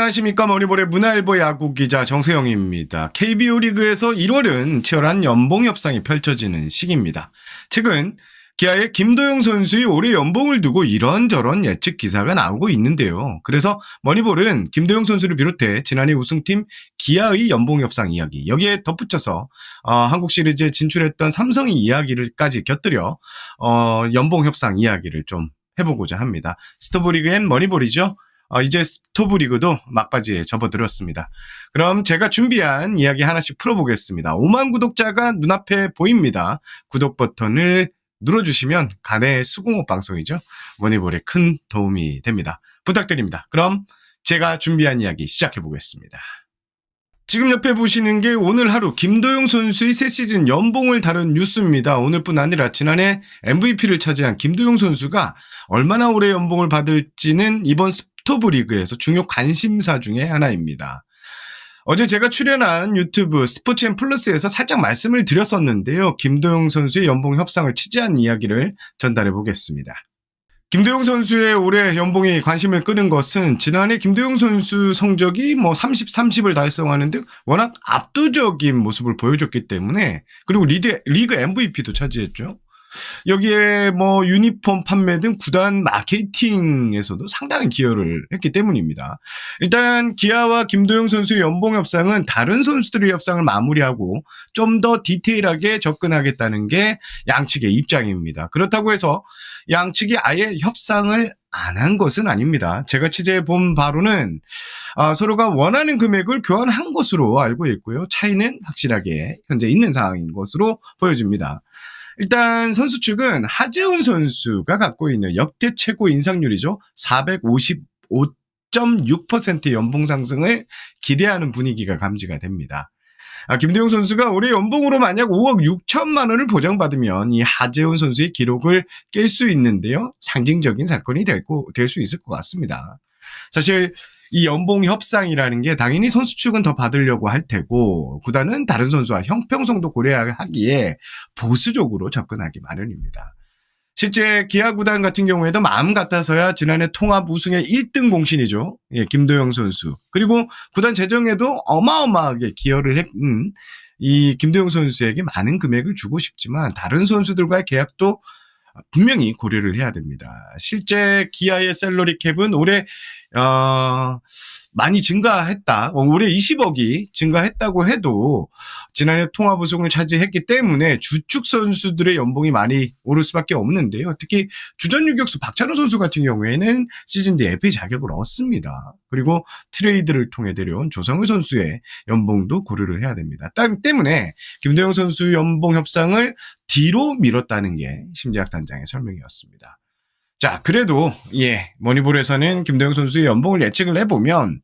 안녕하십니까. 머니볼의 문화일보 야구기자 정세영입니다. KBO 리그에서 1월은 치열한 연봉 협상이 펼쳐지는 시기입니다. 최근 기아의 김도영 선수의 올해 연봉을 두고 이런저런 예측 기사가 나오고 있는데요. 그래서 머니볼은 김도영 선수를 비롯해 지난해 우승팀 기아의 연봉 협상 이야기, 여기에 덧붙여서 한국 시리즈에 진출했던 삼성의 이야기를까지 곁들여 연봉 협상 이야기를 좀 해보고자 합니다. 스토브리그엔 머니볼이죠. 이제 스토브리그도 막바지에 접어들었습니다. 그럼 제가 준비한 이야기 하나씩 풀어보겠습니다. 5만 구독자가 눈앞에 보입니다. 구독 버튼을 눌러주시면 간의 수공업 방송이죠. 머니볼에 큰 도움이 됩니다. 부탁드립니다. 그럼 제가 준비한 이야기 시작해보겠습니다. 지금 옆에 보시는 게 오늘 하루 김도영 선수의 새 시즌 연봉을 다룬 뉴스입니다. 오늘뿐 아니라 지난해 MVP를 차지한 김도영 선수가 얼마나 오래 연봉을 받을지는 이번 스토브리그에서 중요 관심사 중에 하나입니다. 어제 제가 출연한 유튜브 스포츠앤 플러스에서 살짝 말씀을 드렸었는데요. 김도영 선수의 연봉 협상을 취재한 이야기를 전달해 보겠습니다. 김도영 선수의 올해 연봉이 관심을 끄는 것은 지난해 김도영 선수 성적이 30, 30을 달성하는 등 워낙 압도적인 모습을 보여줬기 때문에, 그리고 리그 MVP도 차지했죠. 여기에 유니폼 판매 등 구단 마케팅에서도 상당한 기여를 했기 때문입니다. 일단 기아와 김도영 선수의 연봉 협상은 다른 선수들의 협상을 마무리하고 좀 더 디테일하게 접근하겠다는 게 양측의 입장입니다. 그렇다고 해서 양측이 아예 협상을 안 한 것은 아닙니다. 제가 취재해 본 바로는 서로가 원하는 금액을 교환한 것으로 알고 있고요. 차이는 확실하게 현재 있는 상황인 것으로 보여집니다. 일단 선수 측은 하재훈 선수가 갖고 있는 역대 최고 인상률이죠. 455.6%의 연봉 상승을 기대하는 분위기가 감지가 됩니다. 김도영 선수가 올해 연봉으로 만약 5억 6천만 원을 보장받으면 이 하재훈 선수의 기록을 깰 수 있는데요. 상징적인 사건이 될 수 있을 것 같습니다. 사실 이 연봉 협상이라는 게 당연히 선수 측은 더 받으려고 할 테고 구단은 다른 선수와 형평성도 고려하기에 보수적으로 접근하기 마련입니다. 실제 기아 구단 같은 경우에도 마음 같아서야 지난해 통합 우승의 1등 공신이죠. 김도영 선수. 그리고 구단 재정에도 어마어마하게 기여를 했 이 김도영 선수에게 많은 금액을 주고 싶지만 다른 선수들과의 계약도 분명히 고려를 해야 됩니다. 실제 기아의 셀러리 캡은 올해 많이 증가했다. 올해 20억이 증가했다고 해도 지난해 통합 우승을 차지했기 때문에 주축 선수들의 연봉이 많이 오를 수밖에 없는데요. 특히 주전 유격수 박찬호 선수 같은 경우에는 시즌 뒤 FA 자격을 얻습니다. 그리고 트레이드를 통해 데려온 조성우 선수의 연봉도 고려를 해야 됩니다. 때문에 김도영 선수 연봉 협상을 뒤로 미뤘다는 게 심재학 단장의 설명이었습니다. 자, 그래도 머니볼에서는 김도영 선수의 연봉을 예측을 해보면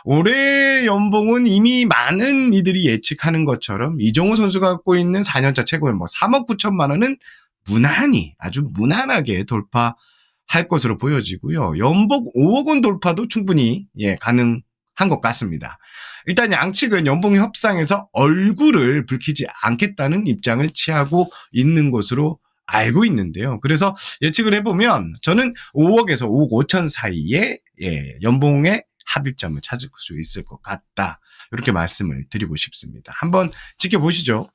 올해 연봉은 이미 많은 이들이 예측하는 것처럼 이정우 선수가 갖고 있는 4년차 최고 연봉 3억 9천만 원은 무난히, 아주 무난하게 돌파할 것으로 보여지고요. 연봉 5억 원 돌파도 충분히 가능한 것 같습니다. 일단 양측은 연봉 협상에서 얼굴을 붉히지 않겠다는 입장을 취하고 있는 것으로 알고 있는데요. 그래서 예측을 해보면 저는 5억에서 5억 5천 사이에 연봉의 합의점을 찾을 수 있을 것 같다. 이렇게 말씀을 드리고 싶습니다. 한번 지켜보시죠.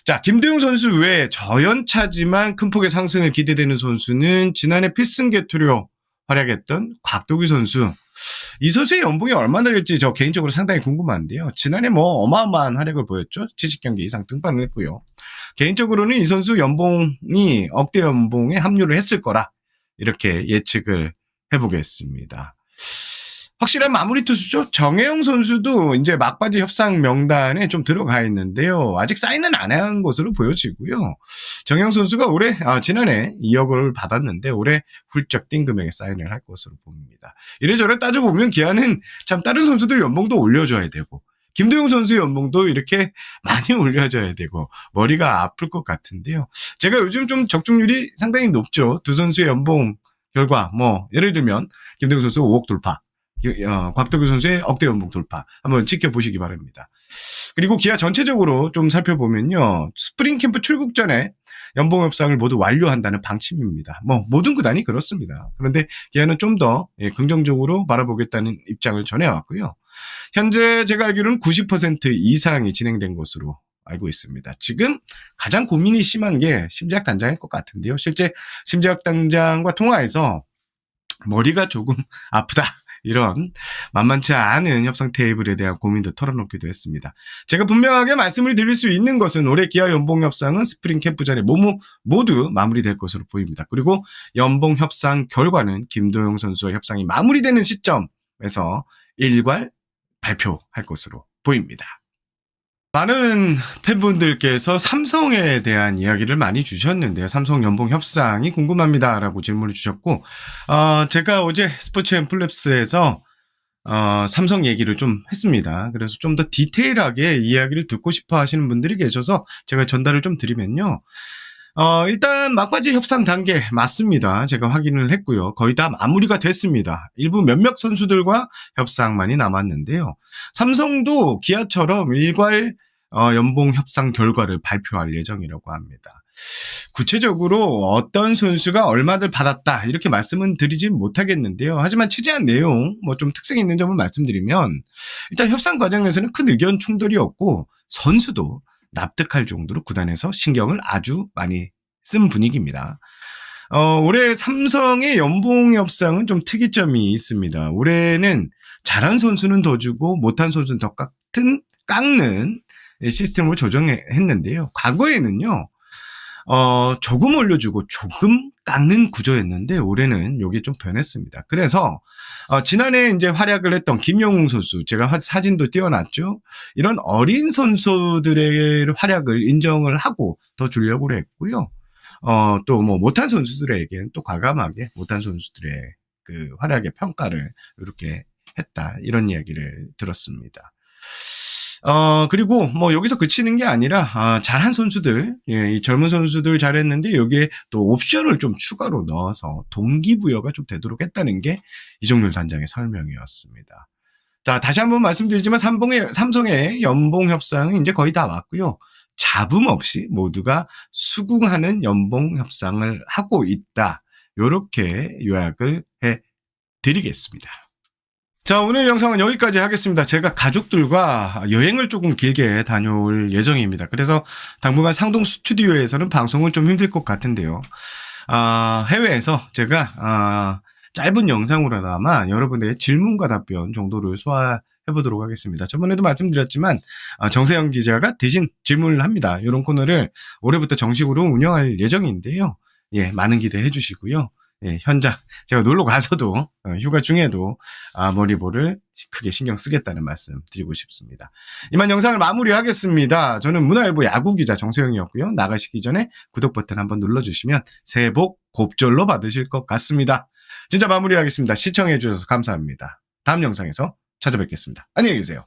자, 김도영 선수 외에 저연차지만 큰 폭의 상승을 기대되는 선수는 지난해 필승 개투로 활약했던 곽도기 선수. 이 선수의 연봉이 얼마나 될지 저 개인적으로 상당히 궁금한데요. 지난해 어마어마한 활약을 보였죠. 70경기 이상 등판을 했고요. 개인적으로는 이 선수 연봉이 억대 연봉에 합류를 했을 거라 이렇게 예측을 해보겠습니다. 확실한 마무리 투수죠. 정혜영 선수도 이제 막바지 협상 명단에 좀 들어가 있는데요. 아직 사인은 안 한 것으로 보여지고요. 정혜영 선수가 지난해 2억을 받았는데 올해 훌쩍 뛴 금액에 사인을 할 것으로 봅니다. 이래저래 따져보면 기아는 참 다른 선수들 연봉도 올려줘야 되고 김도영 선수의 연봉도 이렇게 많이 올려줘야 되고 머리가 아플 것 같은데요. 제가 요즘 좀 적중률이 상당히 높죠. 두 선수의 연봉 결과 예를 들면 김도영 선수 5억 돌파, 곽도규 선수의 억대 연봉 돌파 한번 지켜보시기 바랍니다. 그리고 기아 전체적으로 좀 살펴보면요. 스프링 캠프 출국 전에 연봉 협상을 모두 완료한다는 방침입니다. 모든 구단이 그렇습니다. 그런데 기아는 좀 더 긍정적으로 바라보겠다는 입장을 전해왔고요. 현재 제가 알기로는 90% 이상이 진행된 것으로 알고 있습니다. 지금 가장 고민이 심한 게 심재학 단장일 것 같은데요. 실제 심재학 단장과 통화해서 머리가 조금 아프다. 이런 만만치 않은 협상 테이블에 대한 고민도 털어놓기도 했습니다. 제가 분명하게 말씀을 드릴 수 있는 것은 올해 기아 연봉 협상은 스프링 캠프 전에 모두 마무리될 것으로 보입니다. 그리고 연봉 협상 결과는 김도영 선수와 협상이 마무리되는 시점에서 일괄 발표할 것으로 보입니다. 많은 팬분들께서 삼성에 대한 이야기를 많이 주셨는데요. 삼성 연봉 협상이 궁금합니다라고 질문을 주셨고, 제가 어제 스포츠 앤 플랩스에서 삼성 얘기를 좀 했습니다. 그래서 좀 더 디테일하게 이야기를 듣고 싶어 하시는 분들이 계셔서 제가 전달을 좀 드리면요. 일단 막바지 협상 단계 맞습니다. 제가 확인을 했고요. 거의 다 마무리가 됐습니다. 일부 몇몇 선수들과 협상만이 남았는데요. 삼성도 기아처럼 일괄 연봉 협상 결과를 발표할 예정이라고 합니다. 구체적으로 어떤 선수가 얼마를 받았다 이렇게 말씀은 드리진 못하겠는데요. 하지만 취재한 내용 좀 특색 있는 점을 말씀드리면 일단 협상 과정에서는 큰 의견 충돌이 없고 선수도 납득할 정도로 구단에서 신경을 아주 많이 쓴 분위기입니다. 올해 삼성의 연봉 협상은 좀 특이점이 있습니다. 올해는 잘한 선수는 더 주고 못한 선수는 더 깎는 시스템으로 조정했는데요. 과거에는요, 조금 올려주고 조금 깎는 구조였는데 올해는 이게 좀 변했습니다. 그래서 지난해 이제 활약을 했던 김영웅 선수, 제가 사진도 띄워놨죠. 이런 어린 선수들의 활약을 인정을 하고 더 주려고 했고요. 또 못한 선수들에게는 또 과감하게 못한 선수들의 그 활약의 평가를 이렇게 했다. 이런 이야기를 들었습니다. 그리고 여기서 그치는 게 아니라, 잘한 선수들, 이 젊은 선수들 잘했는데 여기에 또 옵션을 좀 추가로 넣어서 동기부여가 좀 되도록 했다는 게 이정렬 단장의 설명이었습니다. 자, 다시 한번 말씀드리지만 삼성의 연봉 협상은 이제 거의 다 왔고요. 잡음 없이 모두가 수긍하는 연봉 협상을 하고 있다. 요렇게 요약을 해 드리겠습니다. 자, 오늘 영상은 여기까지 하겠습니다. 제가 가족들과 여행을 조금 길게 다녀올 예정입니다. 그래서 당분간 상동 스튜디오에서는 방송은 좀 힘들 것 같은데요. 해외에서 제가 짧은 영상으로나마 여러분의 질문과 답변 정도를 소화해보도록 하겠습니다. 저번에도 말씀드렸지만 정세영 기자가 대신 질문을 합니다. 이런 코너를 올해부터 정식으로 운영할 예정인데요. 예, 많은 기대해 주시고요. 예, 현장 제가 놀러 가서도 휴가 중에도 머리볼을 크게 신경 쓰겠다는 말씀 드리고 싶습니다. 이만 영상을 마무리하겠습니다. 저는 문화일보 야구기자 정세영이었고요. 나가시기 전에 구독 버튼 한번 눌러주시면 새해 복 곱절로 받으실 것 같습니다. 진짜 마무리하겠습니다. 시청해 주셔서 감사합니다. 다음 영상에서 찾아뵙겠습니다. 안녕히 계세요.